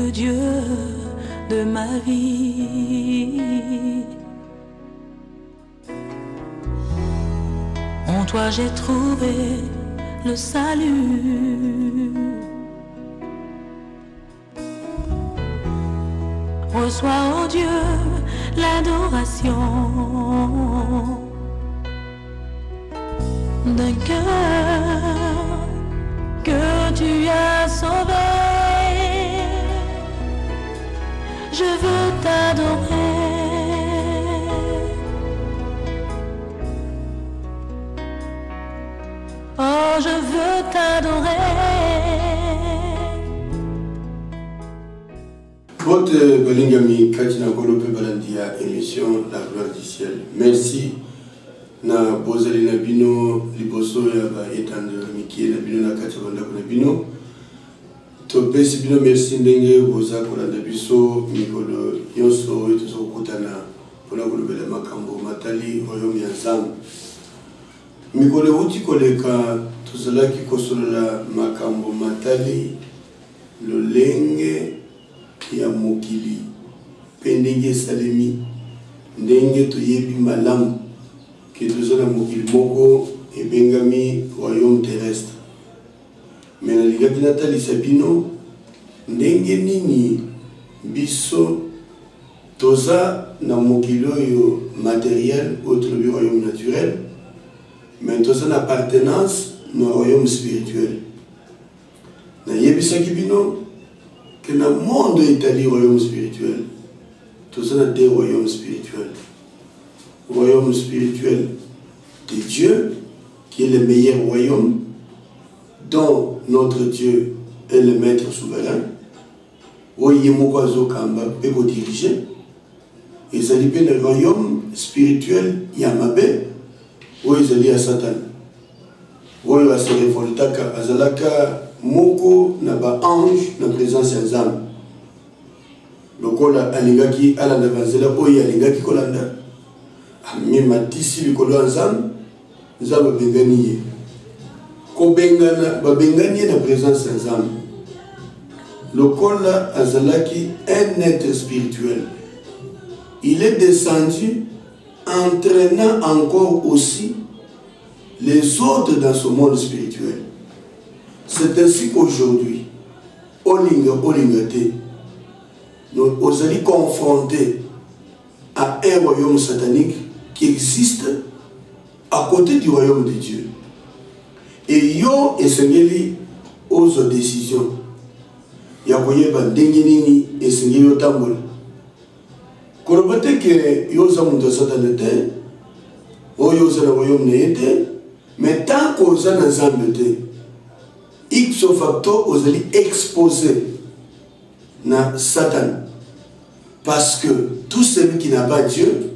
le Dieu de ma vie. En toi j'ai trouvé le salut. Reçois, oh Dieu, l'adoration d'un cœur que tu as sauvé. Je veux t'adorer. Oh, je veux t'adorer. Votre Balingami Katina Kolope Balandia émission La gloire du ciel. Merci. Na bozali na bino liboso ya ba etande miki na bino na kati banda na bino. To pesi bino merci ndenge boza kolanda biso mikolo yonso etuzo kutana pona kolobela makambo matali royaume ya Nzambe. Mikolo uti koleka tozalaki kosolola makambo matali lolenge ya mokili pendenge salemi ndenge toyebi malamu ke tozala mokili moko ebengami royaume terrestre. Mais nalingi natalisa bino ndenge nini biso toza na mokili oyo matériel autre le royaume naturel, mais toza na appartenance na royaume spirituel. Nayebisaki bino que na monde etali royaume spirituel toza na deux royaumes spirituels. Royaume spirituel de Dieu, qui est le meilleur royaume, dont notre Dieu est le maître souverain. Oui, Mokazo Kamba peut vous diriger. Et ça dépend du royaume spirituel Yamabe, où ils allaient à Satan. Où il va se révolter à Azalaka, Moko, Naba ange, na présence de Zam. Le Kola Alingaki, Alanda Vanzela, Oya Alingaki Kolanda. Mais matisi likolo Nzambe Nzambe bengani ko bengana babengani na présence Nzambe lokola azalaki un être spirituel. Il est descendu entraînant encore aussi les autres dans ce monde spirituel. C'est ainsi qu'aujourd'hui olinga te nous allons confronter à un royaume satanique qui existe à côté du royaume de Dieu. Et yo esengeli aux décisions. Yakoye bandengeni esengeli otambol. Kolobate que yo za muntu satanete, o yo za royaume nete, mais tant qu'on za na Nzambe ipso facto ozali exposé na Satan. Parce que tout celui qui n'a pas Dieu,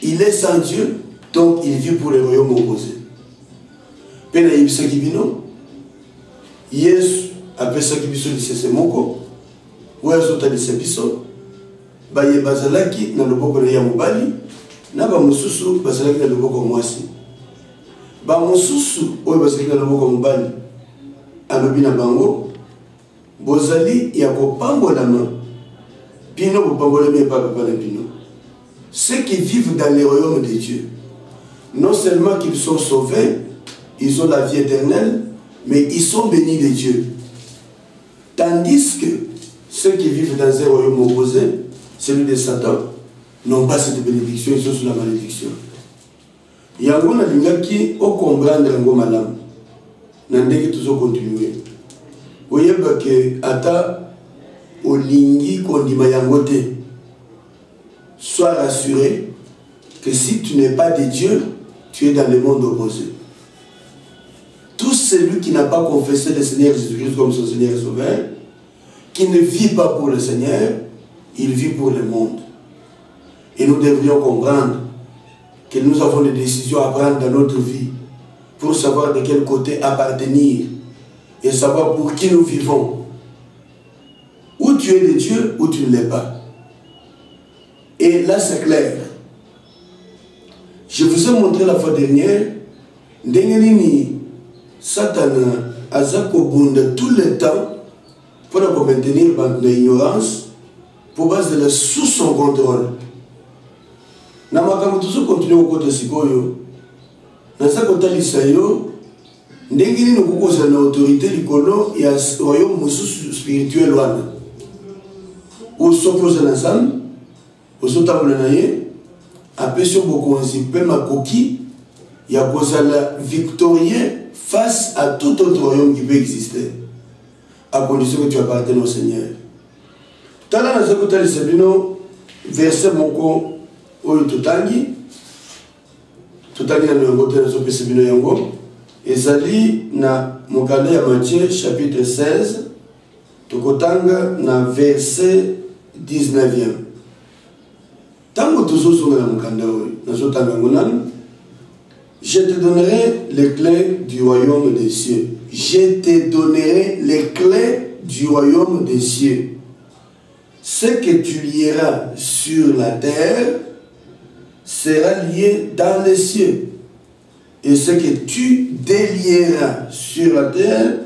il est sans Dieu, donc il vit pour le royaume opposé. Pena yibisaki bino, Yesu apesaki biso lisese moko, oyo azotalisa biso, baye bazalaki na loboko na ya mobali, na bamosusu bazalaki na loboko mwasi. Bamosusu oyo bazalaki na loboko mobali, alobi na bango, bozali ya kopambolama, bino bopambolami epa papa na bino. Ceux qui vivent dans le royaume de Dieu, non seulement qu'ils sont sauvés, ils ont la vie éternelle, mais ils sont bénis de Dieu. Tandis que ceux qui vivent dans un royaume opposé, celui de Satan, n'ont pas cette bénédiction, ils sont sous la malédiction. Yango na lingaki o comprendre ngo malam. Nandeki tuzo continuer. Oyeba ke ata olingi kondima yango te. Sois rassuré que si tu n'es pas de Dieu, tu es dans le monde opposé. Tout celui qui n'a pas confessé le Seigneur Jésus-Christ comme son Seigneur et Sauveur, qui ne vit pas pour le Seigneur, il vit pour le monde. Et nous devrions comprendre que nous avons des décisions à prendre dans notre vie pour savoir de quel côté appartenir et savoir pour qui nous vivons. Ou tu es de Dieu ou tu ne l'es pas. Et là, c'est clair. Je vous ai montré la fois dernière, Ndengenini, Satan, Azako Bunda, tout le temps, pour maintenir l'ignorance, pour base de la sous son contrôle. Na makambo toujours continuer au côté sikoyo. Na sa kotali sayo, ndenge ni nokukoza na autorité likolo ya royaume mususu spirituel wana. Osokoza na sam, osotambola na ye, apesio bokonzi pe makoki ya kozala victorieux face à tout autre royaume qui peut exister, à condition que tu appartiennes au Seigneur. Tala na zakotali sabino verset moko oyo tutangi na yango te na sopesa bino yango ezali na mokanda ya Matthieu chapitre 16 tokotanga na verset 19e. Tango tozozonga na mokanda oyo nazotanga yango nani. Je te donnerai les clés du royaume des cieux. Je te donnerai les clés du royaume des cieux. Ce que tu lieras sur la terre sera lié dans les cieux. Et ce que tu délieras sur la terre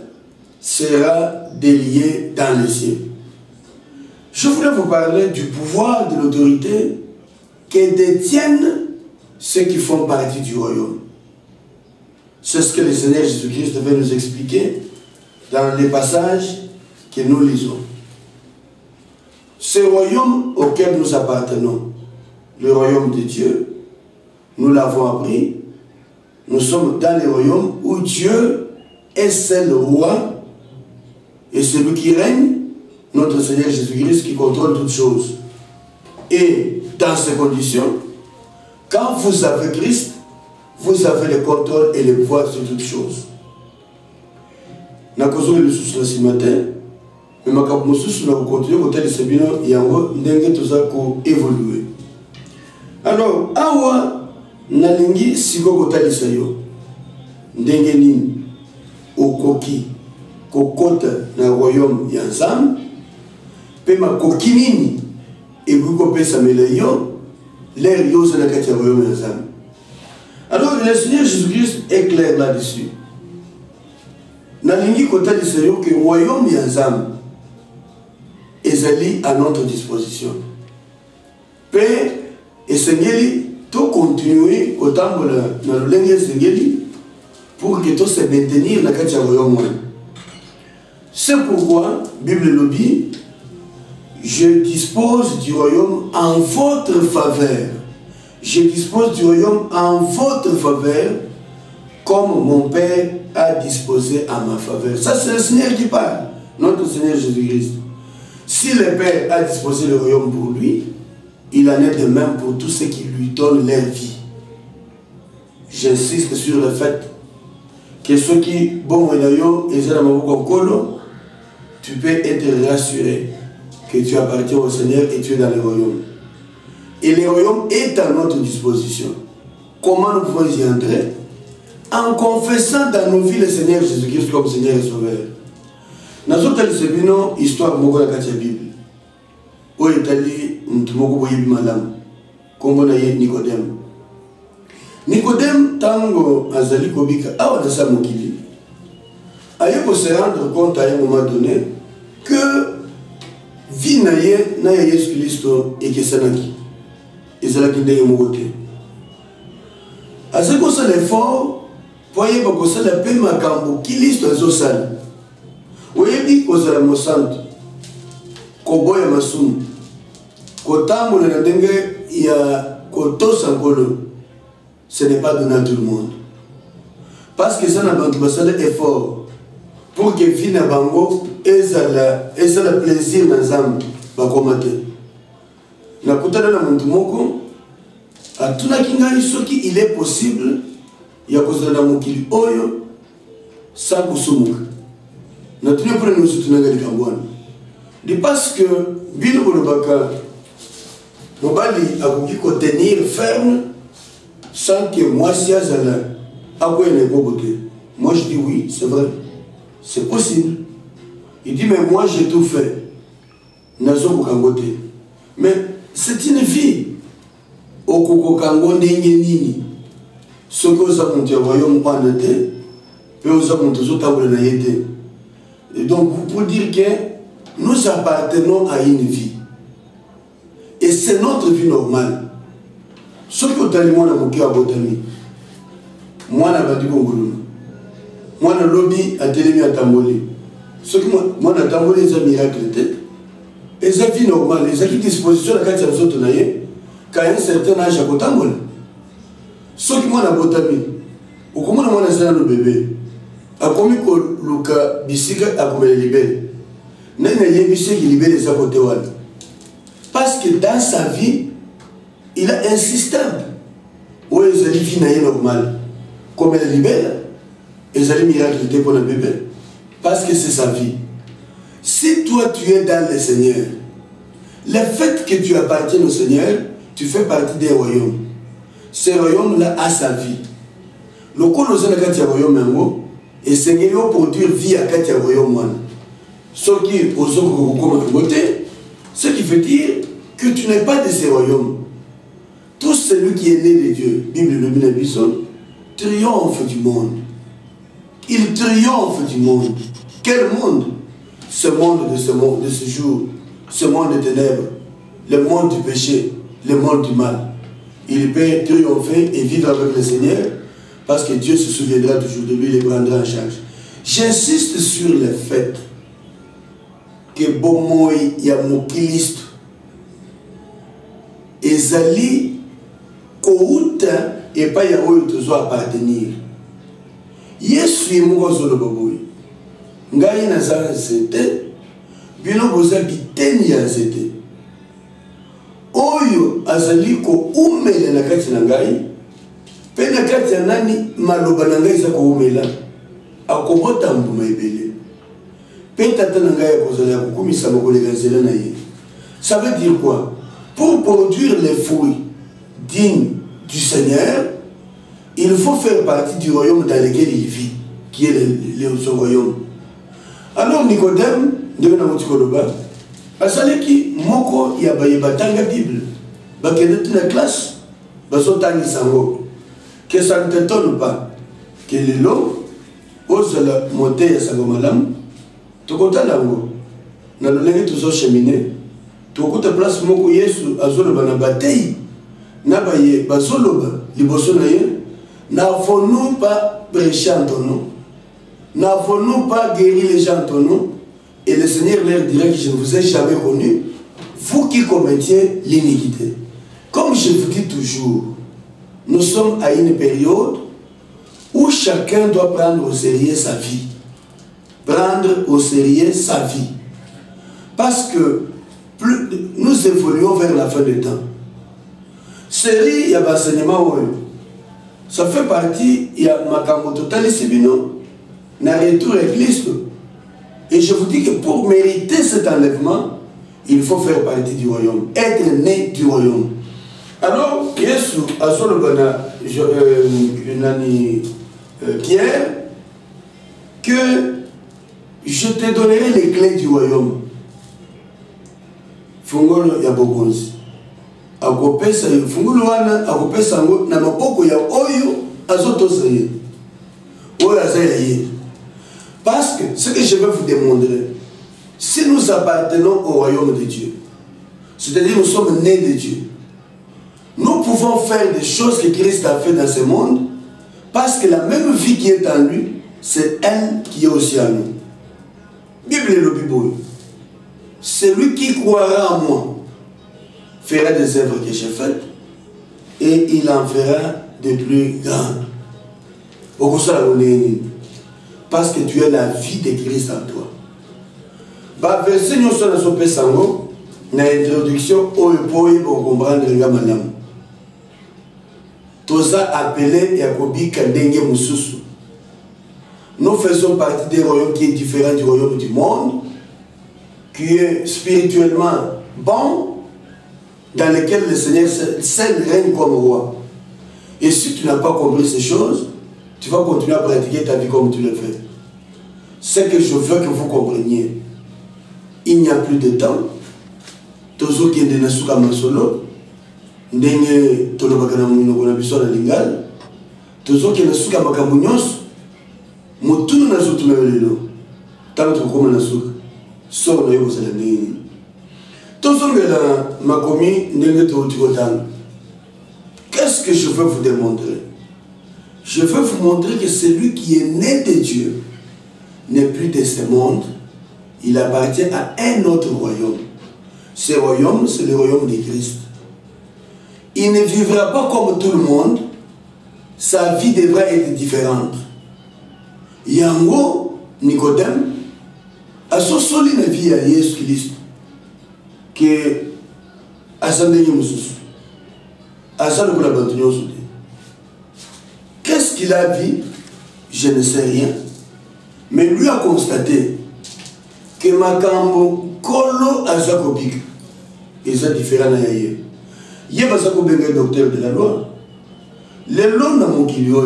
sera délié dans les cieux. Je voulais vous parler du pouvoir, de l'autorité que détiennent ceux qui font partie du royaume. C'est ce que le Seigneur Jésus-Christ devait nous expliquer dans les passages que nous lisons. Ce royaume auquel nous appartenons, le royaume de Dieu, nous l'avons appris, nous sommes dans le royaume où Dieu est seul roi et celui qui règne, notre Seigneur Jésus-Christ qui contrôle toutes choses. Et dans ces conditions, quand vous avez Christ, vous avez le contrôle et le pouvoir sur toutes choses. Nous avons le sous ce matin, mais nous avons continué à évoluer. Alors, awa nalingi siko kotalisa yo ndenge nini okoki kokota na royaume ya Nzambe pe makoki nini ekokopesa mele yo l'air yo na kati ya royaume ya Nzambe. Alors le Seigneur Jésus-Christ est clair là-dessus. Nalingi kotalisa yo que royaume ya Nzambe ezali à notre disposition. Pe esengeli to continuer kotambola na lolenge esengeli pour que to se maintenir na kati ya royaume. C'est pourquoi Bible lobi je dispose du royaume en votre faveur. Je dispose du royaume en votre faveur comme mon Père a disposé à ma faveur. Ça c'est le Seigneur qui parle, notre Seigneur Jésus-Christ. Si le Père a disposé le royaume pour lui, il en est de même pour tous ceux qui lui donnent leur vie. J'insiste sur le fait que ceux qui, tu peux être rassuré que tu appartiens au Seigneur et tu es dans le royaume. Et le royaume est à notre disposition. Comment nous pouvons y entrer? En confessant dans nos vies le Seigneur Jésus-Christ comme Seigneur et Sauveur. Dans une histoire de la Bible, où est allé Nicodème. Nicodème, tango azali kobika, awa na sa mokili. Aye ko se rendre compte à un moment donné que vie na Yesu Christo et que sanaki. Ezalaki ndenge moko te. Azali kosala effort po ayeba kosala mpe makambo Kristo azosala. Oyebi kozala mosantu, koboya masumu, kotambola na ndenge ya kotosa nkolo. Ce n'est pas donné à tout le monde. Parce que ça n'a pas effort pour que vie na bango ezala plaisir na Nzambe bakomate. Na kutana na muntu moko atunaki ngai soki il est possible ya kozala na mokili oyo sans kusumuka. Na tuni pour nous soutenir les Cambouans. Dit parce que bino bolobaka mobali akoki ko tenir ferme sans que moi si azala akwe ne bobote. Moi je dis oui, c'est vrai. C'est possible. Il dit mais moi j'ai tout fait. Nazo kokangote. Mais c'est une vie. Okoko kango ndenge nini. Soko za monte royaume pas noté. Pe oza monte zo tabola na yete. Et donc, pour dire que nous appartenons à une vie. Et c'est notre vie normale. Ce que tu as dit, moi, je suis moi, je suis moi, je lobby à Télémi à Tamboli. Ce que moi, je Tamboli, c'est un miracle. Et c'est une vie normale. Et c'est une disposition à laquelle tu as dit, quand un certain âge à Tamboli. Ce que moi, je suis ou comment on a le bébé, a commis que Luca Bissika a comme le libéré. N'a pas qui libère les côtés. Parce que dans sa vie, il a insisté. Oui, il a une vie normale. Comme elle libère, il a une miracle pour le bébé. Parce que c'est sa vie. Si toi tu es dans le Seigneur, le fait que tu appartiennes au Seigneur, tu fais partie des royaumes. Ce royaume-là a sa vie. Le colosse na kati ya royaume yango et Seigneur produire vie à kati ya royaume. Ce qui ce qui veut dire que tu n'es pas de ces royaumes. Tout celui qui est né de Dieu, Bible le Bison, triomphe du monde. Il triomphe du monde. Quel monde? Ce monde de ce jour, ce monde des ténèbres, le monde du péché, le monde du mal. Il peut triompher et vivre avec le Seigneur. Parce que Dieu se souviendra toujours de lui, il les prendra en charge. J'insiste sur le fait que Bomoy Yamokiliste ezali kouta et pas yaoyo toujours appartenir. Yesu yemungo zolo baboy. Ngai na zala zete, bino boza biteni ya zete. Oyo azali ko umele na kati na ngai. Pena kati ya nani maloba na ngai za ko umela. Akobota mbuma ebele. Peta tana ngai ya kozala kokumisa mokolega nzela na ye. Ça veut dire quoi? Pour produire les fruits dignes du Seigneur, il faut faire partie du royaume dans lequel il vit, qui est le royaume. Alors Nicodème, de na motikoloba, asaleki moko ya bayebatanga Bible. Bakende na classe, basotani sango. Que ça ne t'étonne pas que les lots osent la monter à Sagomalam, tu comptes à l'ango. Dans le lingue, tu as cheminé. Tu comptes à place Moko Yesu, à Zoloba, na bataille. Nabaye, Bazoloba, Libosonaye. N'avons-nous pas prêché en ton nom? N'avons-nous pas guéri les gens en ton nom? Et le Seigneur leur dirait que je ne vous ai jamais connu, vous qui commettiez l'iniquité. Comme je vous dis toujours, nous sommes à une période où chacun doit prendre au sérieux sa vie. Prendre au sérieux sa vie. Parce que plus nous évoluons vers la fin du temps. Série, il y a l'enseignement. Ça fait partie, il y a Makambo Total et Sibino, na retour église. Et je vous dis que pour mériter cet enlèvement, il faut faire partie du royaume. Être né du royaume. Alors, Yesu a Pierre, que je te donnerai les clés du royaume. Fungolo ya bogonzi. Akopesa fungolo wana akopesa ngo na maboko ya oyo azotoseye. Oyo azeye. Parce que ce que je vais vous démontrer, si nous appartenons au royaume de Dieu, c'est-à-dire nous sommes nés de Dieu, nous pouvons faire des choses que Christ a fait dans ce monde parce que la même vie qui est en lui, c'est elle qui est aussi en nous. Bible et le Bible. Celui qui croira en moi fera des œuvres que j'ai faites et il en fera de plus grandes. Parce que tu es la vie de Christ en toi. Bah, verset nous sommes dans ce sango, na introduction, on comprendre le gamanam. Toza appelé Yakobi Kandenge Mususu. Nous faisons partie d'un royaume qui est différent du royaume du monde, qui est spirituellement bon, dans lequel le Seigneur seul règne comme roi. Et si tu n'as pas compris ces choses, tu vas continuer à pratiquer ta vie comme tu le fais. Ce que je veux que vous compreniez, il n'y a plus de temps. Tozo qui est de Nasuka Masolo, ndenge tolobakana munoko na biso na lingala, tozo qui est Nasuka Makamunyos, mutunu na zutu na lelo, tanto comme Nasuka. sort na yo kozala ndenge nini. Tozongela makomi ndenge touti kotanga. Qu'est-ce que je veux vous démontrer? Je veux vous montrer que celui qui est né de Dieu n'est plus de ce monde. Il appartient à un autre royaume. Ce royaume, c'est le royaume de Christ. Il ne vivra pas comme tout le monde. Sa vie devra être différente. Yango, Nicodème, a sosoli la vie à Jésus Christ. Que Asandé Moussous. Asandé pour la bantunia au soutien. Qu'est-ce qu'il a vu? Je ne sais rien. Mais lui a constaté que Makambo Kolo Azakobik est différent à Yaye. Il y a un docteur de la loi. Les lois na mokilio.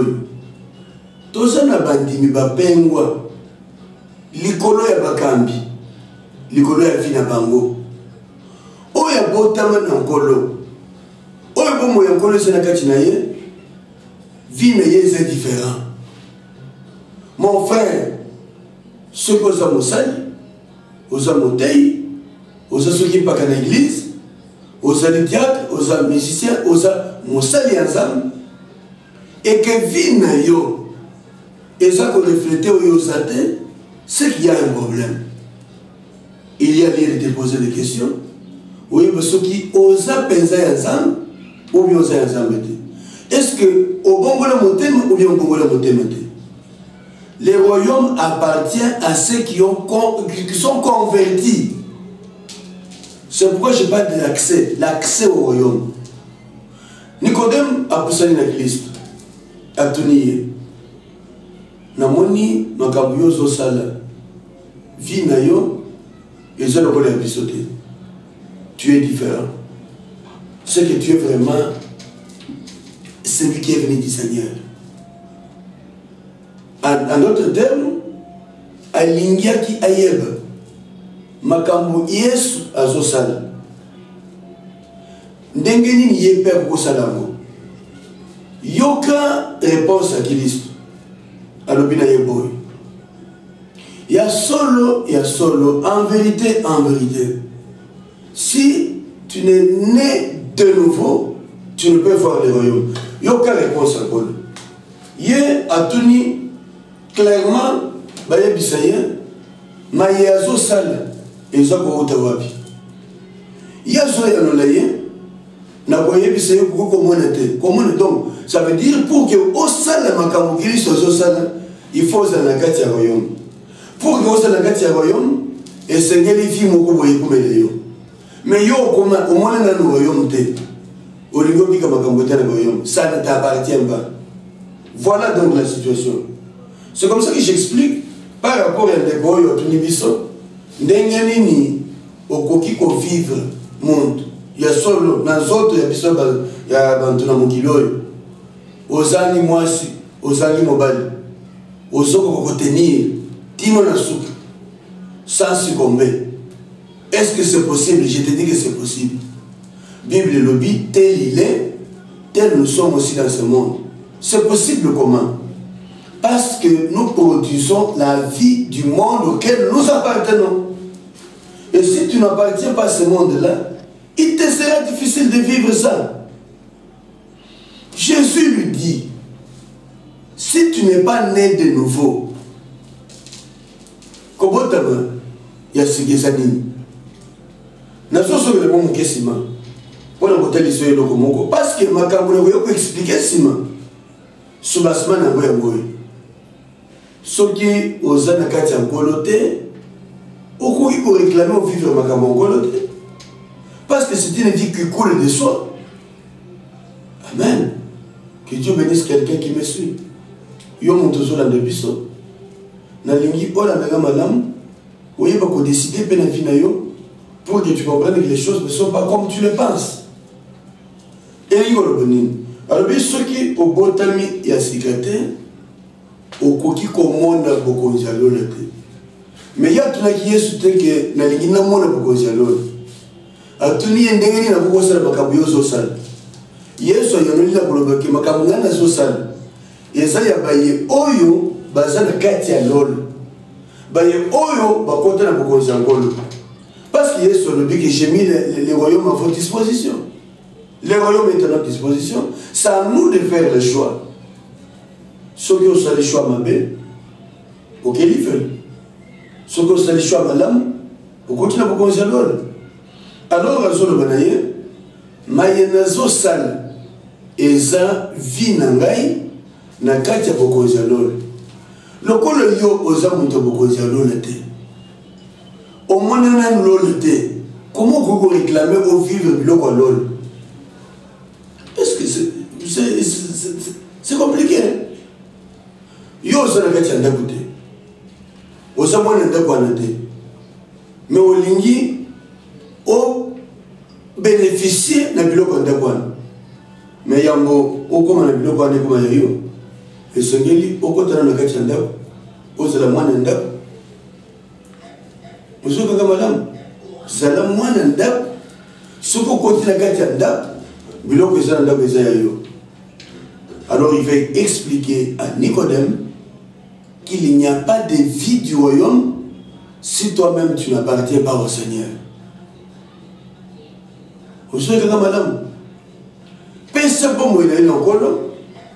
Toza na bandimi bapengwa. Likolo ya bakambi. Likolo ya fina bango. Oya botama na nkolo. Oya bomo ya nkolo sena kati na ye. Vie na ye est différent. Mon frère, ce que vous avez aux amotei, aux associés pas qu'à l'église, aux diacres, aux musiciens, aux mosali ensemble, et que vie na yo, et ça qu'on reflète aux athées, c'est qu'il y a un problème. Il y a lieu de poser des questions. Oui, parce qui osent penser ensemble, ou bien osent ensemble. Est-ce que au bon la montée ou bien au bon la montée? Le royaume appartient à ceux qui sont convertis. C'est pourquoi je parle de l'accès au royaume. Nicodème a poussé dans Christ. A tenu. Namoni makabuyo zo sala. Vie na yo et je le voulais épisoder. Tu es différent. C'est que tu es vraiment celui qui est venu du Seigneur. En d'autres termes, alingiaki ayeba makambo Yesu azosala ndenge nini ye pe kosala ngo yoka réponse à Christ alobi na ye boy ya solo en vérité si tu n'es né de nouveau tu ne peux voir le royaume. Yoka réponse à Paul ye atuni clairement, Baye Bissaye, Mayazo Sal, et Zako Otawabi. Yazo Yanolaye, Naboye Bissaye, comment on est donc? Ça veut dire pour que au Sal, Makamukili soit au Sal, il faut Zanakati à Royaume. Pour que au Zanakati à Royaume, et Sengeli Fi Mokoboye Kumeleo. Mais yo, au moins dans le Royaume, au niveau de Makambote à Royaume, ça ne t'appartient pas. Voilà donc la situation. C'est comme ça que j'explique par rapport à des boys au Tunibiso, n'enganini au coquille qu'on vivre monde. Il y a solo, dans les autres, il y a Bantuna Mokilo, aux ani moisi, aux ani mobile, aux autres qu'on tenir, Timo Nasuka, sans succomber. Est-ce que c'est possible? Je te dis que c'est possible. Bible le lobby, tel il est, tel nous sommes aussi dans ce monde. C'est possible comment? Parce que nous produisons la vie du monde auquel nous appartenons. Et si tu n'appartiens pas à ce monde-là, il te sera difficile de vivre ça. Jésus lui dit, si tu n'es pas né de nouveau, comment il y a ce qui est anime. Parce que ma caméra peut expliquer Sima. Sous la semaine, ceux qui osent na kati ya ngolote okoki ko réclamer au vivre makambo ngolote parce que c'est une vie qui coule de soi. Amen. Que Dieu bénisse quelqu'un qui me suit. Yo montozo la debiso na lingi ola na malamu oyeba ko décider pe na vie na yo pour que tu comprennes que les choses ne sont pas comme tu le penses. Et yo le bonine. Alors bien ceux qui au botami ya sécurité au koki komona bokonjalo la te mais ya tuna ki Yesu te ke na lingina mona bokonjalo atuni ndengeni na bokosala makambo yozo sala Yesu yanoli la bolobaki makambo ngana zo sala eza ya baye oyo bazana kati ya lolo baye oyo bakota na bokonzi ya nkolo. Parce que Yesu alobi que j'ai mis les royaumes à votre disposition. Les royaumes est à notre disposition. C'est à nous de faire le choix. Ceux qui ont le choix mabe, ok, ils veulent. Ceux qui ont le choix malam, on continue à bokonzi ya lolo. Alors azolo banaye, mayenazo sal eza vi na ngai na kati ya bokonzi ya lolo. Lokolo yo oza muto bokonzi ya lolo te. Au moins nan lolo te. Comment vous réclamez au vivre biloko lolo? Est-ce que c'est compliqué? Yo oza na kati ya ndako te. Oza mwana ndako wana te. Mais olingi o bénéficier na biloko ndako wana. Mais yango okoma na biloko wana koma yo. Esengeli okotana na kati ya ndako. Ozala mwana ndako. Ozo kaka malamu. Zala mwana ndako. Soko koti na kati ya ndako. Biloko eza na ndako eza ya yo. Alors il va expliquer à Nicodème qu'il n'y a pas de vie du royaume si toi-même tu n'appartiens pas au Seigneur.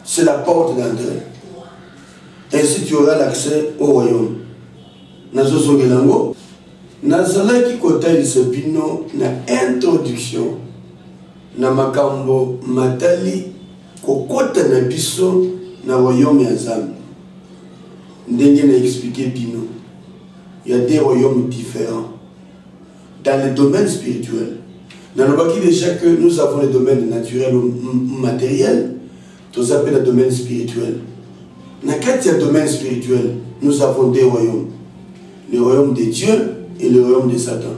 C'est la porte d'entrée. Ainsi tu auras l'accès au royaume. Nazalaki kotalisa bino na introduction na makambo matali kokota na biso na royaume ya Nzambe. Ndenge na expliqué bino. Il y a des royaumes différents dans le domaine spirituel. Dans le baki déjà que nous avons le domaine naturel ou matériel, tout appelle le domaine spirituel. Dans le domaine spirituel, nous avons des royaumes. Le royaume de Dieu et le royaume de Satan.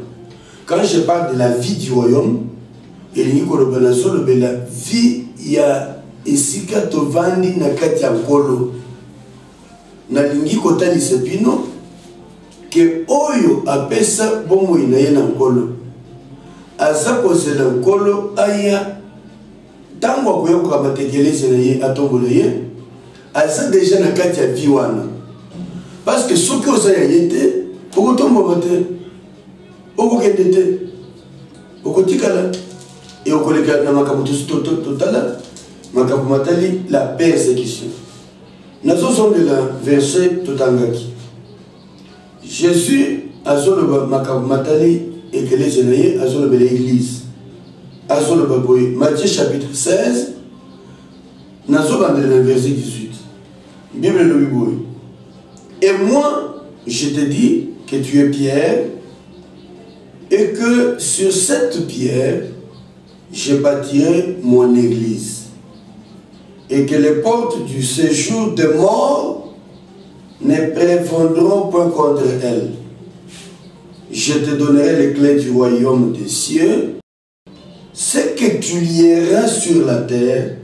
Quand je parle de la vie du royaume, et la vie, il y a ici katovandi na kati ya nkolo. Na lingi kotali sepino que oyo apesa bomo inaye na nkolo. Aza kozela nkolo aya tango akoyoka matekeleze na ye atombola ye aza déjà na kati ya vie wana. Parce que soki oza ya ye te okotombola te okokende te okotikala et okoleka na makambo totala makambo matali la persécution. Nazozongela verset totangaki. Jésus azoloba makambo matali ekeleze na ye azoloba l'église. Azoloba boye Matthieu chapitre 16 nazobandela na verset 18. Bible le boye. Et moi je te dis que tu es Pierre et que sur cette pierre je bâtirai mon église. Et que les portes du séjour de mort ne prévaudront point contre elle. Je te donnerai les clés du royaume des cieux. Ce que tu lieras sur la terre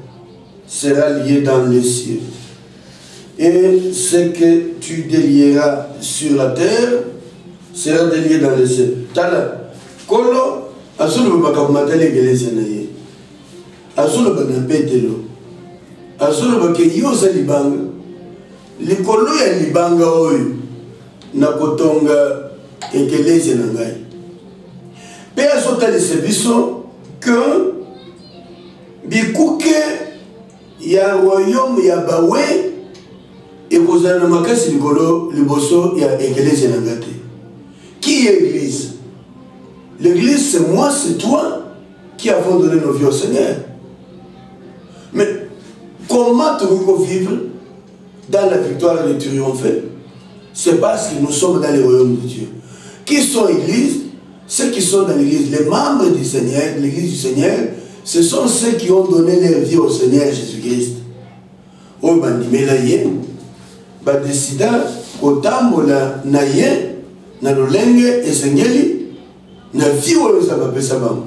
sera lié dans les cieux. Et ce que tu délieras sur la terre sera délié dans les cieux. Tala, kolo, asolo bakamatale gelese na ye. Asolo banapetelo. Azolo ke yoza libanga likolo ya libanga oyo na kotonga ekeleze na ngai pe azotalisa biso que bikuke ya royaume ya bawe ekozala na makasi likolo liboso ya ekeleze na ngai te. Qui est l'église? L'église c'est moi, c'est toi qui avons donné nos vies au Seigneur. Mais comment tu veux vivre dans la victoire et le triomphe? C'est parce que nous sommes dans le royaume de Dieu. Qui sont l'église? Ceux qui sont dans l'église, les membres du Seigneur, l'église du Seigneur, ce sont ceux qui ont donné leur vie au Seigneur Jésus-Christ. Au bandimela ye, ba décida kotambola na ye, na lolenge esengeli, na vie oyo za bapesa bango.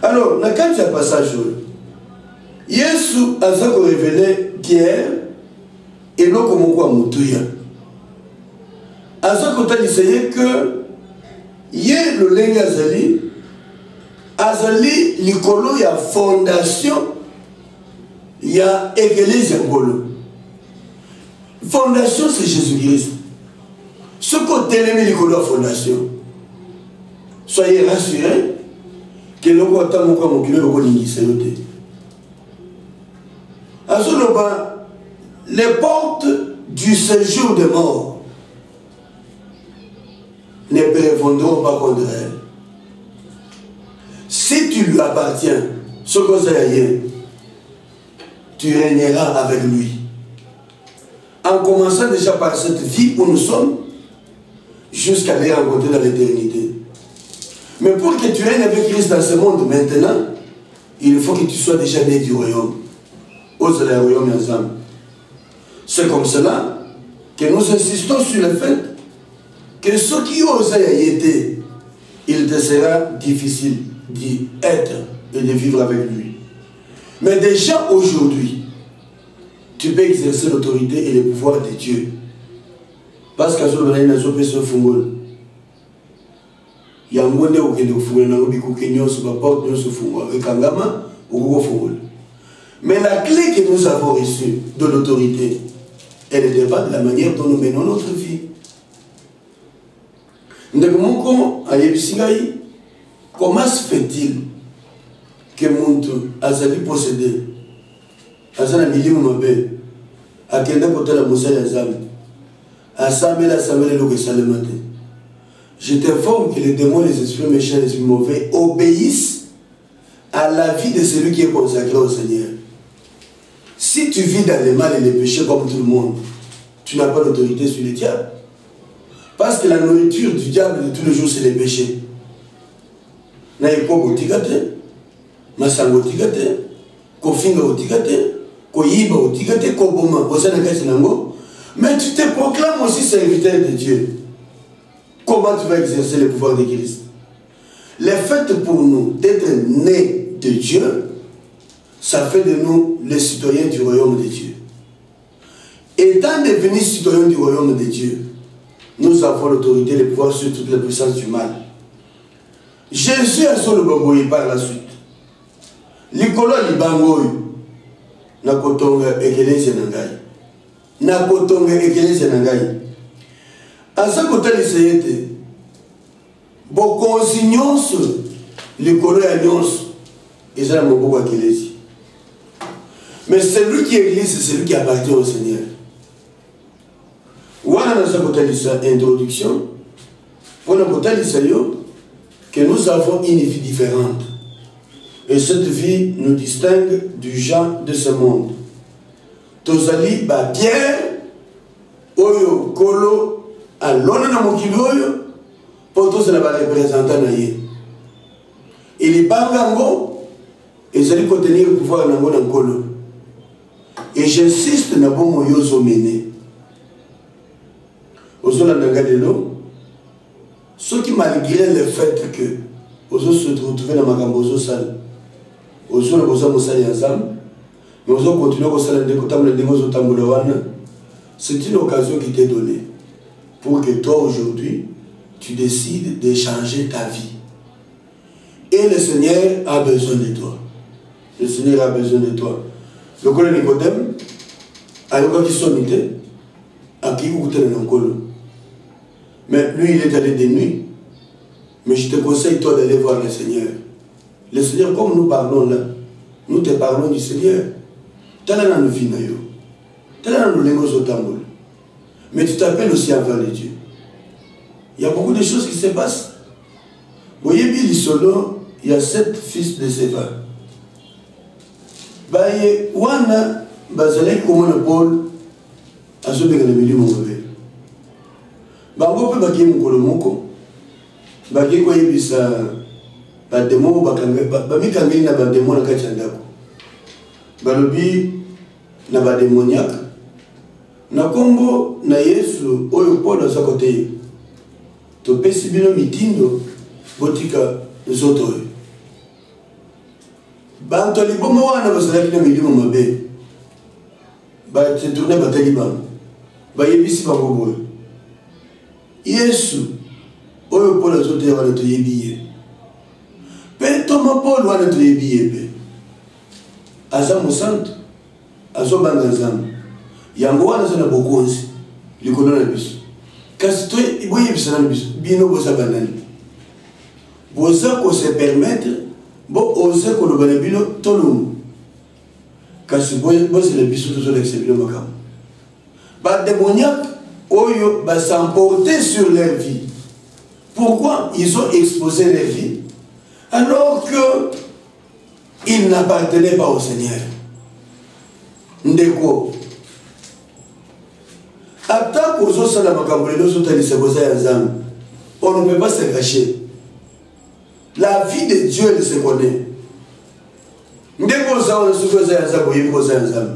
Alors, na kati ya passage oyo, Yesu aza ko révéler Pierre et loko moko mutuya. Aza ko talisa ye que ye lolenge azali likolo ya fondation ya église ngolo. Fondation c'est Jésus-Christ. Ce côté les la fondation. Soyez rassurés que le côté mon comme qui le connaît c'est le thé. Les portes du séjour des morts ne prévaudront pas contre elle. Si tu lui appartiens, ce que c'est, tu régneras avec lui. En commençant déjà par cette vie où nous sommes, jusqu'à les rencontrer dans l'éternité. Mais pour que tu règnes avec Christ dans ce monde maintenant, il faut que tu sois déjà né du royaume. Ose le royaume ensemble. C'est comme cela que nous insistons sur le fait que ceux qui osent y être, il te sera difficile d'y être et de vivre avec lui. Mais déjà aujourd'hui, tu peux exercer l'autorité et le pouvoir de Dieu. Parce que mais la clé que nous avons reçue de l'autorité, elle dépend de la manière dont nous menons notre vie. Comment se fait-il que mon azali possédé, azana milieu mabe, akenda kota la musaya azam, asamela lo que salemate. Je t'informe que les démons, les esprits méchants, les esprits mauvais obéissent à la vie de celui qui est consacré au Seigneur. Si tu vis dans les mal et les péchés comme tout le monde, tu n'as pas d'autorité sur le diable. Parce que la nourriture du diable de tous les jours, c'est les péchés. Naïko otigate, masango otigate, kofinga otigate, koyiba otigate, koboma, osanakasinango. Mais tu te proclames aussi serviteur de Dieu. Comment tu vas exercer le pouvoir de Christ? Le fait pour nous d'être nés de Dieu, ça fait de nous les citoyens du royaume de Dieu. Étant devenus citoyens du royaume de Dieu, nous avons l'autorité et le pouvoir sur toute la puissance du mal. Jésus a son le par la suite. Likolo libangoy na kotonga ekeleze nangai. Na kotonga ekeleze nangai. Asa kotali seyete. Bokonzi nyonso likolo ya nyonso ezala moboko ekelezi. Mais celui qui est église, c'est celui qui appartient au Seigneur. Voilà notre introduction. Pour notre que nous avons une vie différente. Et cette vie nous distingue du genre de ce monde. Tozali ba Pierre, oyo kolo, alona na mokili oyo, pour tous les représentants naïe. Il est bangango, et ils contenir le pouvoir nango na kolo. Et j'insiste na bon moyozo mené. Ozola nangadelo, ceux qui malgré le fait que ozo se retrouver dans ma gambozo sale, ozo na boza mosali ensemble, mais ozo continuer ko sala ndeko tamle ndeko zo tambola wana, c'est une occasion qui t'est donnée pour que toi aujourd'hui tu décides de changer ta vie. Et le Seigneur a besoin de toi. Le Seigneur a besoin de toi. Le collègue Nicodème, à l'époque qui sonnait, à qui vous tenez un colo. Mais lui, il est allé de nuit. Mais je te conseille, toi, d'aller voir le Seigneur. Le Seigneur, comme nous parlons là, nous te parlons du Seigneur. Tu as là dans nos vies, tu as là dans nos lingos au tambour. Mais tu t'appelles aussi avant les dieux. Il y a beaucoup de choses qui se passent. Vous voyez, Billy Solo, il y a 7 fils de Séva. Baye wana bazalaki komona Paul azobengana milimo mabe bango mpe bakie mokolo moko bakie koyebisa bademo bamikangeli na bademo na kati ya ndako balobi na bademoniaka na kombo na Yesu oyo Paul aza kote topesi bino mitindo botika nzoto oyo banto liboma wana bazalaki na milimo mabe batetourne batali bango bayebisi bango boye Yesu oyo Paul azoteya wana toyebi ye mpe toma Paul wana toyebi ye mpe aza mosantu azobanga Nzambe yango wana aza na bokonzi likolo na biso Kasi toi, oui, bino boza banani. Boza ko se permettre, bo oser ko le bino tolum. Kasi boy c'est le biso toujours l'excellent makam. Ba démoniaque oyo ba s'emporter sur leur vie. Pourquoi ils ont exposé leur vie alors que ils n'appartenaient pas au Seigneur? Ndeko. Attaque aux autres la makamboleno on ne peut pas se cacher. La vie de Dieu, elle se connaît. Ndeko za on se cause à ça, boye cause à ça.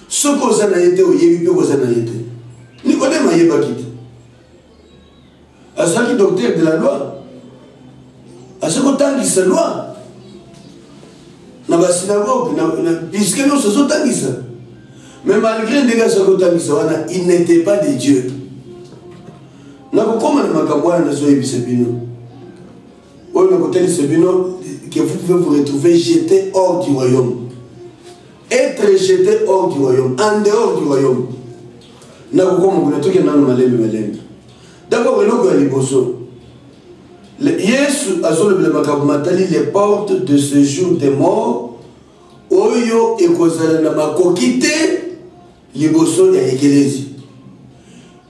Ce cause à été ou yebi cause à été. Ni connaît ma yeba kit. À ça qui docteur de la loi. À ce qu'autant qui se loi. Dans la synagogue, puisque nous se sont tanguis. Mais malgré les gars il n'était pas de Dieu. Comment que vous pouvez vous retrouver jeté hors du royaume. Être jeté hors du royaume, en dehors du royaume. D'abord, Yesu a les portes de ce jour des morts. Oyo ekozala na makokite liboso ya ekelezi.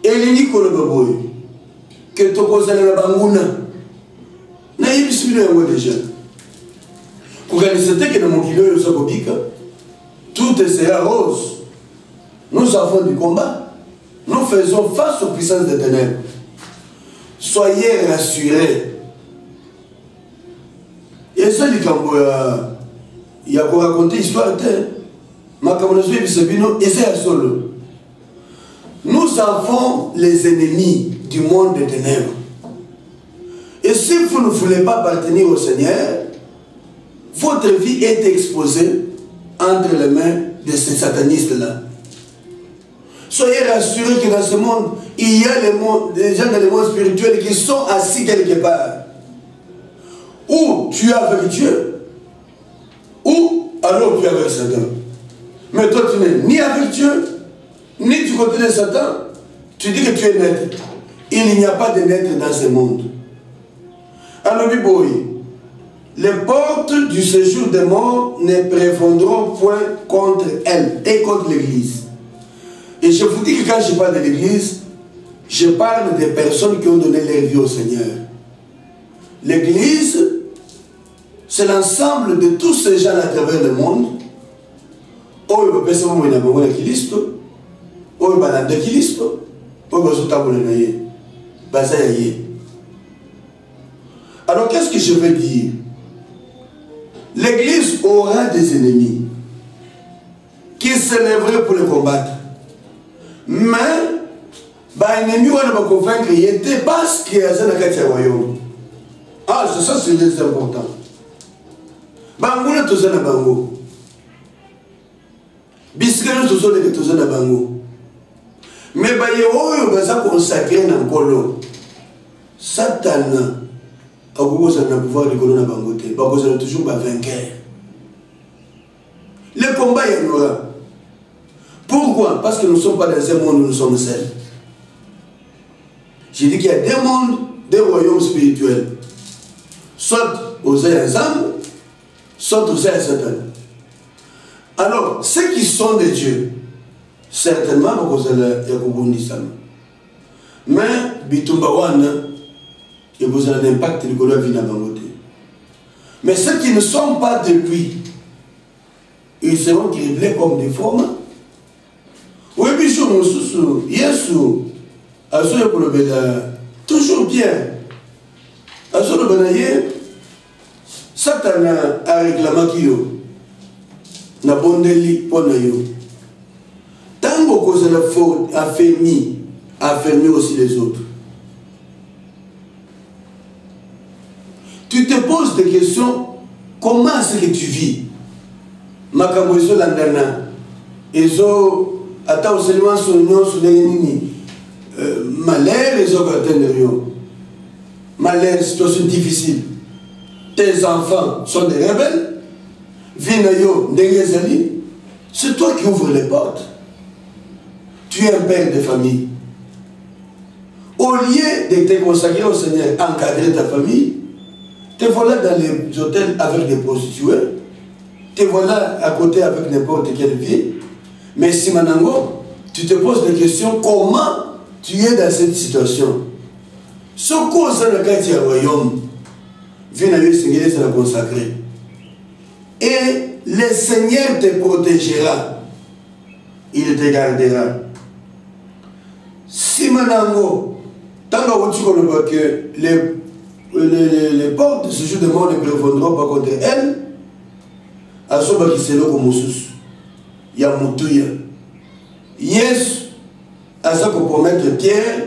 Elini koloba boyo que tokozala na banguna. Na yebisibino yango déjà. Kokanisete ke na mokili oyo sokobika, tout sera rose. Nous avons du combat. Nous faisons face aux puissances des ténèbres. Soyez rassurés. Et ça, il y a pour raconter l'histoire. Nous avons les ennemis du monde des ténèbres. Et si vous ne voulez pas appartenir au Seigneur, votre vie est exposée entre les mains de ces satanistes-là. Soyez rassurés que dans ce monde, il y a des gens dans le monde spirituel qui sont assis quelque part. Ou tu es avec Dieu, ou alors tu es avec Satan. Mais toi tu n'es ni avec Dieu, ni du côté de Satan. Tu dis que tu es naître. Il n'y a pas de naître dans ce monde. Alors les portes du séjour des morts ne prévaudront point contre elle et contre l'église. Et je vous dis que quand je parle de l'église, je parle des personnes qui ont donné leur vie au Seigneur. L'église, c'est l'ensemble de tous ces gens à travers le monde. Alors qu'est-ce que je veux dire? L'église aura des ennemis qui s'élèveraient pour le combattre. Mais l'ennemi va convaincre qu'il était parce qu'il y a un royaume. Ah, c'est ça, c'est très important. Bangouna tous na bango. Biskeno tous na bango. Mais oyo baza consacré na nkolo. Satan a pouvoir de na bango te. Bakozana toujours vainqueur. Le combat y en aura. Pourquoi? Parce que nous ne sommes pas dans un monde où nous sommes seuls. J'ai dit qu'il y a des mondes, des royaumes spirituels. Soit aux ensemble, soit aux Satan. Alors, ceux qui sont de Dieu, certainement, mais Bitumbawana, il y a un impact de la vie dans la beauté. Mais ceux qui ne sont pas de lui, ils seront criblés comme des formes. Oui, puis je me suis Yesu, toujours bien. Satan a réclamé qu'il na bondeli pona yo. Tango cause la faute affermi aussi les autres. Tu te poses des questions, comment est-ce que tu vis? Makamoiso landana. Ezo ata seulement son nom sur les malheur les autres attendent. Malheur, situation difficile. Tes enfants sont des rebelles. Vinayo, Ndengezali, c'est toi qui ouvres les portes. Tu es un père de famille. Au lieu de te consacrer au Seigneur, encadrer ta famille, te voilà dans les hôtels avec des prostituées, te voilà à côté avec n'importe quelle vie. Mais si maintenant, tu te poses des questions, comment tu es dans cette situation? Ce qu'on s'en a gâté au royaume, viens à lui, Seigneur, c'est la consacrer. Et le Seigneur te protégera. Il te gardera. Si maintenant, tant que les portes de ce jour de mort ne prévaudront pas contre elle, à ce moment qui c'est là comme sous, il y a Moutouya. Yes, à ça qu'on peut mettre Pierre,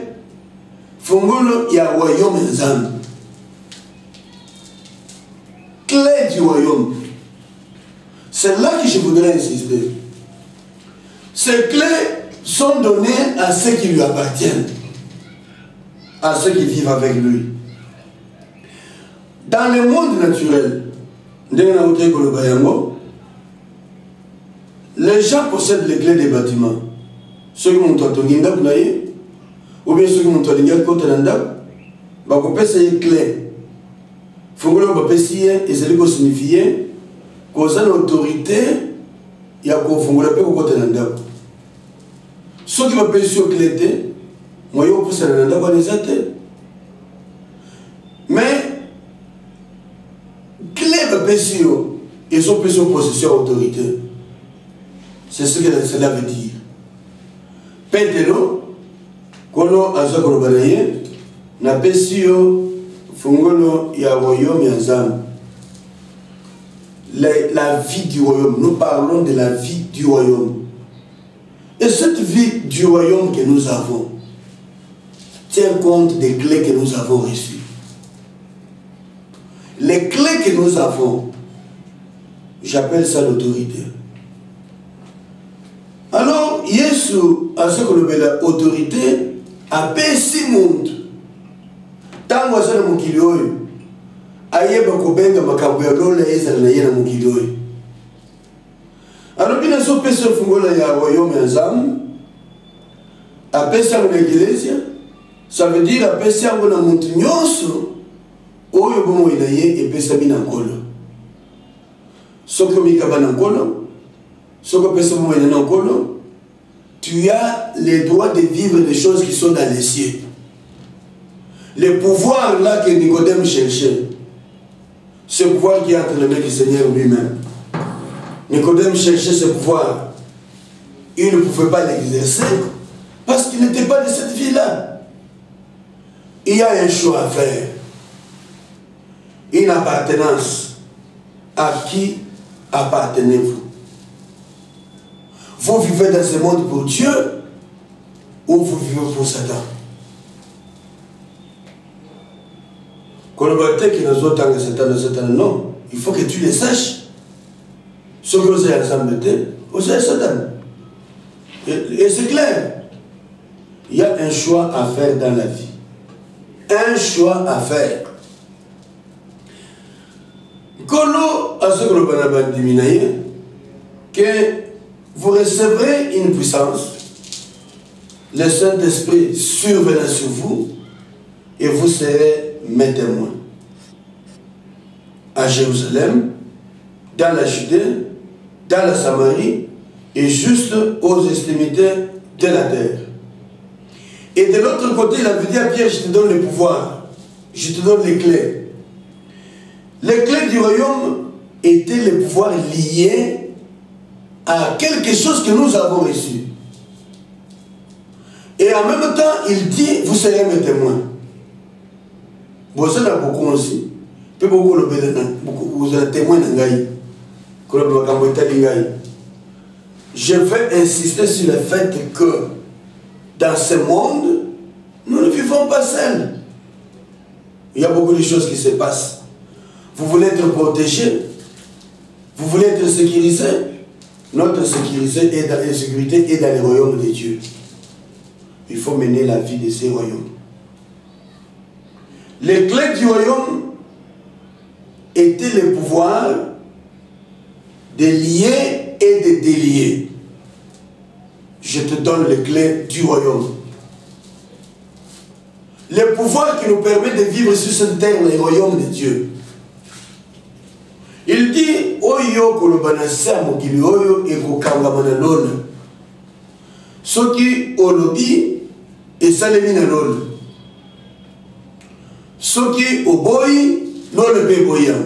Fongolo, il y a un royaume ensemble. Clé du royaume. C'est là que je voudrais insister. Ces clés sont données à ceux qui lui appartiennent, à ceux qui vivent avec lui. Dans le monde naturel, les gens possèdent les clés des bâtiments. Ceux qui montent à Tonginda, ou bien ceux qui montent à Lingal, ils ont des clés. Il faut que vous signifier qu'on a l'autorité, il y a qu'on fonde la paix au côté de l'Anda. Ceux qui vont payer sur clé, moi, je pousse à l'Anda pour les athées. Mais, clé va payer sur, ils ont pris sur possession autorité. C'est ce que cela veut dire. Pételo, quand on a ce qu'on va dire, n'a pas si fungolo ya royaume ya Zam. La vie du royaume, nous parlons de la vie du royaume. Et cette vie du royaume que nous avons tient compte des clés que nous avons reçues. Les clés que nous avons, j'appelle ça l'autorité. Alors, Yesu, à ce qu'on appelle l'autorité, a payé 6 mondes. Tant que ça, mon kilo, aïe, bakobenga makabuelo la ezala na yena mon kilo. Alors, bien sûr, personne fungola ya royaume ensemble. A personne na iglesia, ça veut dire a personne na montunyoso. Oyo bomo inaye et personne na nkolo. Soko mikaba na nkolo. Tu as le droit de vivre des choses qui sont dans les cieux. Le pouvoir là que Nicodème cherchait, ce pouvoir qui est entre les mains du Seigneur lui-même. Nicodème cherchait ce pouvoir. Il ne pouvait pas l'exercer parce qu'il n'était pas de cette vie-là. Il y a un choix à faire. Une appartenance. À qui appartenez-vous? Vous vivez dans ce monde pour Dieu ou vous vivez pour Satan? Quand on va dire que nous autres Satan, non, il faut que tu le saches. Ce que vous avez ensemble, vous avez Satan. Et c'est clair. Il y a un choix à faire dans la vie. Un choix à faire. Quand nous, à ce que nous avons diminué, que vous recevrez une puissance, le Saint-Esprit surviendra sur vous et vous serez mes témoins. À Jérusalem, dans la Judée, dans la Samarie et juste aux extrémités de la terre. Et de l'autre côté, il avait dit à Pierre, je te donne le pouvoir, je te donne les clés. Les clés du royaume étaient les pouvoirs liés à quelque chose que nous avons reçu. Et en même temps, il dit, vous serez mes témoins. Vous savez beaucoup aussi. Vous êtes témoins d'Angaï. Je vais insister sur le fait que dans ce monde, nous ne vivons pas seuls. Il y a beaucoup de choses qui se passent. Vous voulez être protégé, vous voulez être sécurisé. Notre sécurité est dans le royaume de Dieu. Il faut mener la vie de ces royaumes. Les clés du royaume étaient le pouvoir de lier et de délier. Je te donne les clés du royaume. le pouvoir qui nous permet de vivre sur cette terre, le royaume de Dieu. Il dit, Oyo kolobanasa mokili oyo ekokangama na lona. Soki olobi esalemi na lona. Soki oboyi lona pe boyang.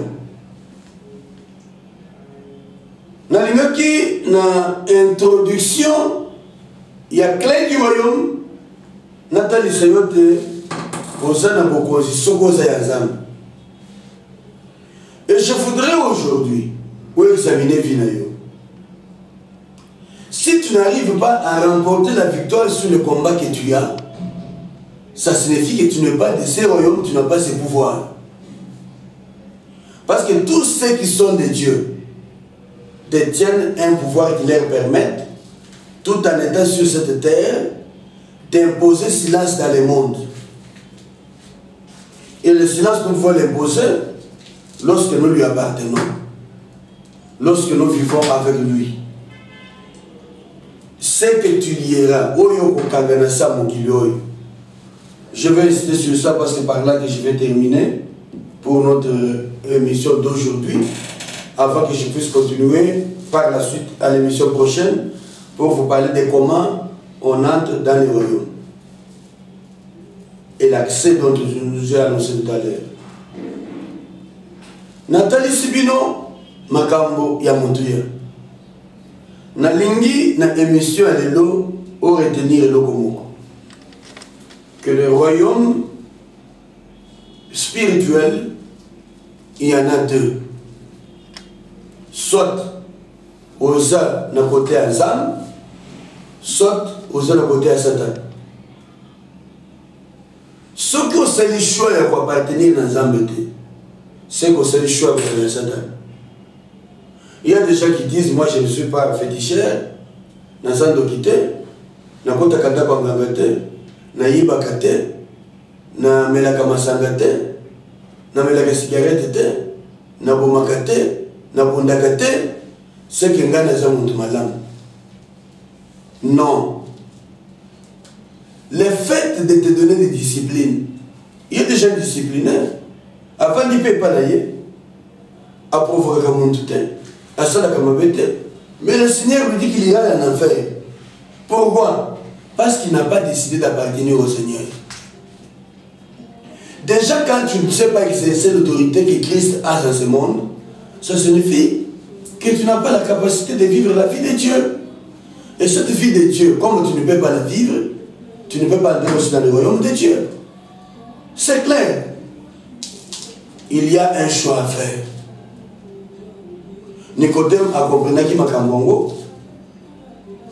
Nalingaki na introduction ya clé du royaume Nathalie Sayote Osana Bokosi Sokoza Yazam. Et je voudrais aujourd'hui examiner Vinayo. Si tu n'arrives pas à remporter la victoire sur le combat que tu as, ça signifie que tu n'es pas de ces royaumes, tu n'as pas ces pouvoirs. Parce que tous ceux qui sont de Dieu détiennent un pouvoir qui leur permet, tout en étant sur cette terre, d'imposer silence dans le monde. Et le silence nous faut l'imposer lorsque nous lui appartenons, lorsque nous vivons avec lui. Ce que tu lieras, je vais insister sur ça parce que par là que je vais terminer pour notre émission d'aujourd'hui, avant que je puisse continuer par la suite à l'émission prochaine pour vous parler de comment on entre dans le royaume et l'accès dont je nous ai annoncé tout à l'heure. Nathalie Sibino Makambo Yamotuya Nalingi na émission à l'élo au retenir le Komoko que le royaume spirituel, il y en a deux. Soit Oza na côté Azam, soit Oza na côté à Satan. Ce que c'est le choix pour appartenir dans Zambété, c'est que c'est le choix pour Satan. Il y a des gens qui disent, moi je ne suis pas féticheur, dans Zandokité, na kota kata kwa ngangate, na yiba kate, na melaka masangate, na melaka cigarette te, na bomakate, na bundakate, c'est que ngana za muntu malamu. Non. Le fait de te donner des disciplines, il y a des gens disciplinés, avant d'y payer pas d'ailleurs, à provoquer comme un tout à ça comme un mais le Seigneur lui dit qu'il ira en enfer. Pourquoi? Parce qu'il n'a pas décidé d'appartenir au Seigneur. Déjà, quand tu ne sais pas exercer l'autorité que Christ a dans ce monde, ça signifie que tu n'as pas la capacité de vivre la vie de Dieu. Et cette vie de Dieu, comme tu ne peux pas la vivre, tu ne peux pas entrer aussi dans le royaume de Dieu. C'est clair. Il y a un choix à faire. Nicodème a compris qu'il m'a kambongo.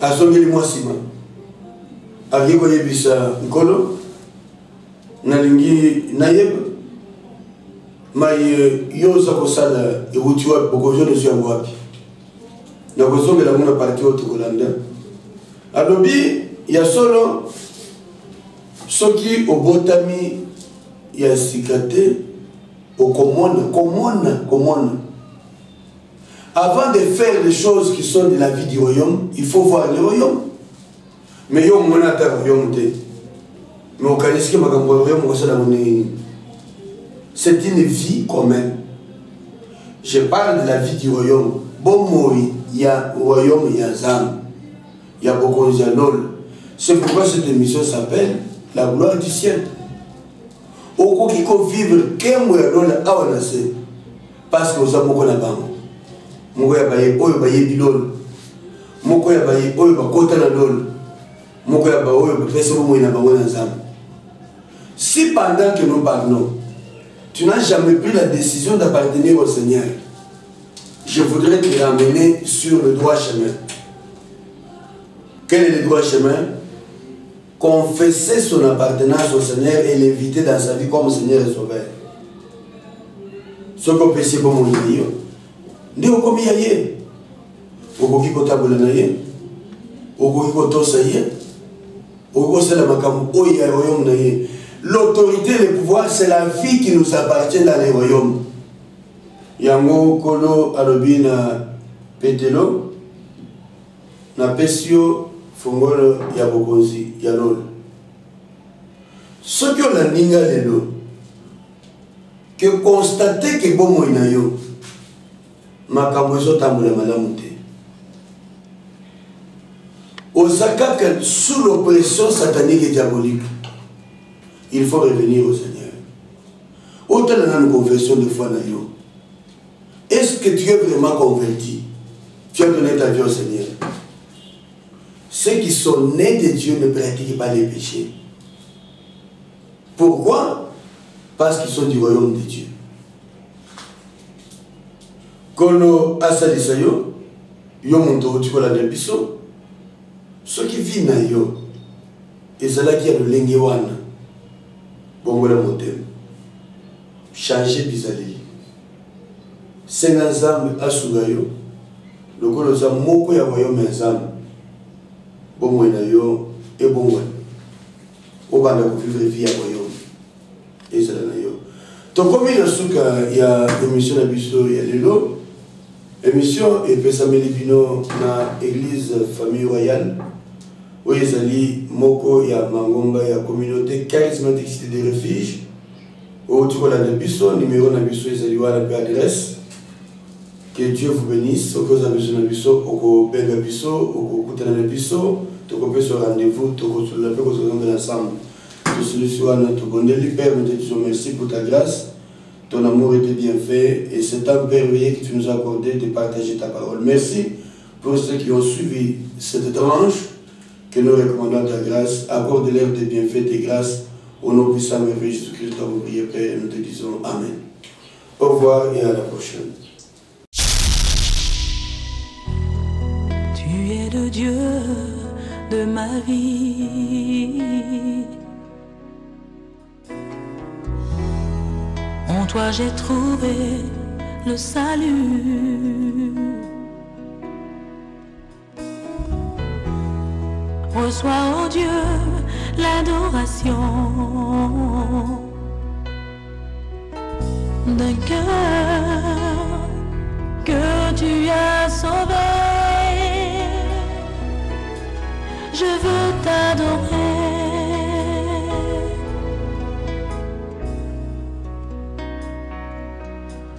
A songi moi sima. A yego yebisa nkolo. Nalingi nayeb. Mais yoza kosala ewutiwa bokojo ne suis ngwapi. Na kozonga la mona parti au Togolanda. Alobi ya solo soki obotami ya sikate komona. Avant de faire les choses qui sont de la vie du royaume, il faut voir le royaume. Mais yo mona ta royaume te. Mais au kaniski makambo royaume ko sala moni. C'est une vie commune. Je parle de la vie du royaume. Bon moi, il y a royaume, il y a Zam. Il y a beaucoup de lol. C'est pourquoi cette émission s'appelle La gloire du ciel. Au qui qu'on vivre qu'un mois lol awanase parce que vous avez beaucoup d'abord. Mokoya baye oyo baye bilol. Mokoya baye oyo bakota na lol. Mokoya baye oyo bapesa mo ina bango na Zam. Si pendant que nous parlons, tu n'as jamais pris la décision d'appartenir au Seigneur, je voudrais te ramener sur le droit chemin. Quel est le droit chemin? Confesser son appartenance au Seigneur et l'inviter dans sa vie comme Seigneur et Sauveur. Ce qu'on peut essayer pour mon Dieu. Nous sommes comme hier. Nous sommes comme hier. Nous sommes comme hier. Nous sommes comme hier. L'autorité et le pouvoir, c'est la vie qui nous appartient dans les royaumes. Yango kolo alobina petelo na pesio fongolo ya bokonzi ya lolo. Ce qui a ninga lelo, que constater que bon moïna yo, makambozo tamboula malamute. Osaka que sous l'oppression satanique et diabolique, il faut revenir au Seigneur. Autant dans une confession de foi na yo. Est-ce que tu es vraiment converti? Tu as donné ta vie au Seigneur. Ceux qui sont nés de Dieu ne pratiquent pas les péchés. Pourquoi? Parce qu'ils sont du royaume de Dieu. Kono asalisa yo, yo monto tikola de biso. Ceux qui vivent na yo, et c'est là qu'il y a le lengue wana. Bongola motem. Changer bizali. Senga nzambe asuga yo. Lokolo za moko ya royaume nzambe. Bongo na yo et bongo. Obanda ko vivre vie ya royaume. Et c'est là na yo. Donc comme il y a émission na biso ya lelo. Émission et Pesameli Bino na église famille royale. Où ils allaient moko ya mangomba ya communauté charismatique cité des refuges. Où tu vois la biso numéro na biso ils allaient voir la adresse. Que Dieu vous bénisse. Au cas où vous avez besoin de au benga biso, au kutana na biso, tu peux se rendez-vous, tu peux se la faire aux ensemble. Tout celui soit notre bon Dieu Père, nous te disons merci pour ta grâce. Ton amour était bien fait et c'est un merveilleux que tu nous as accordé de partager ta parole. Merci pour ceux qui ont suivi cette tranche que nous recommandons ta grâce. Accorde-leur des bienfaits, tes grâces. Au nom puissant de Jésus-Christ, nous prions, Père, et nous te disons Amen. Au revoir et à la prochaine. Tu es le Dieu de ma vie. En toi j'ai trouvé le salut. Reçois, ô Dieu, l'adoration d'un cœur que tu as sauvé. Je veux t'adorer.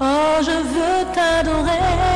Oh, je veux t'adorer.